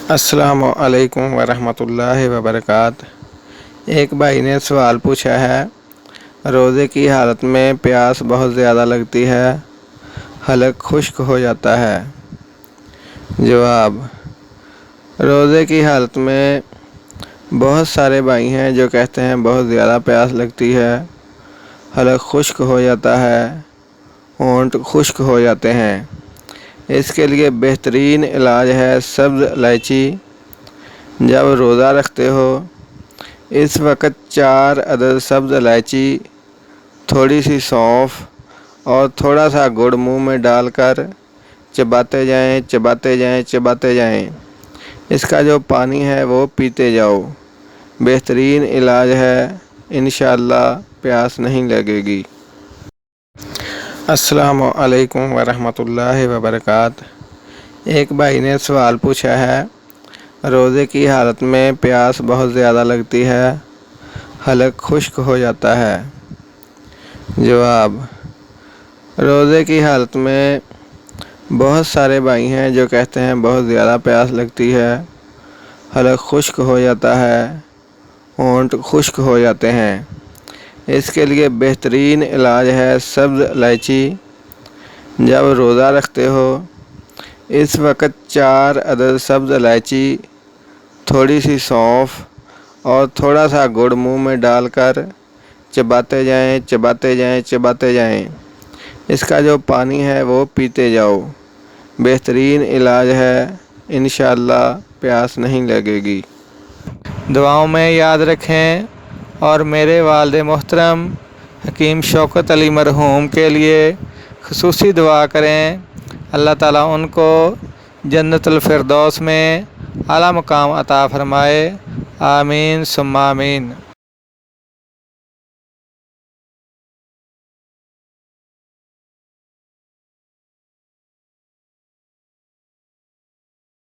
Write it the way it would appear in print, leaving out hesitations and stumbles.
السلام علیکم ورحمۃ اللہ وبرکاتہ۔ ایک بھائی نے سوال پوچھا ہے، روزے کی حالت میں پیاس بہت زیادہ لگتی ہے، حلق خشک ہو جاتا ہے۔ جواب: روزے کی حالت میں بہت سارے بھائی ہیں جو کہتے ہیں بہت زیادہ پیاس لگتی ہے، حلق خشک ہو جاتا ہے، ہونٹ خشک ہو جاتے ہیں۔ اس کے لیے بہترین علاج ہے سبز الائچی۔ جب روزہ رکھتے ہو اس وقت 4 عدد سبز الائچی، تھوڑی سی سونف اور تھوڑا سا گڑ منہ میں ڈال کر چباتے جائیں۔ اس کا جو پانی ہے وہ پیتے جاؤ۔ بہترین علاج ہے، انشاءاللہ پیاس نہیں لگے گی۔ السلام علیکم ورحمۃ اللہ وبرکاتہ۔ ایک بھائی نے سوال پوچھا ہے، روزے کی حالت میں پیاس بہت زیادہ لگتی ہے، حلق خشک ہو جاتا ہے۔ جواب: روزے کی حالت میں بہت سارے بھائی ہیں جو کہتے ہیں بہت زیادہ پیاس لگتی ہے، حلق خشک ہو جاتا ہے، ہونٹ خشک ہو جاتے ہیں۔ اس کے لیے بہترین علاج ہے سبز الائچی۔ جب روزہ رکھتے ہو اس وقت 4 عدد سبز الائچی، تھوڑی سی سونف اور تھوڑا سا گڑ منہ میں ڈال کر چباتے جائیں۔ اس کا جو پانی ہے وہ پیتے جاؤ۔ بہترین علاج ہے، انشاءاللہ پیاس نہیں لگے گی۔ دعاؤں میں یاد رکھیں اور میرے والد محترم حکیم شوکت علی مرحوم کے لیے خصوصی دعا کریں، اللہ تعالیٰ ان کو جنت الفردوس میں اعلیٰ مقام عطا فرمائے، آمین ثم آمین۔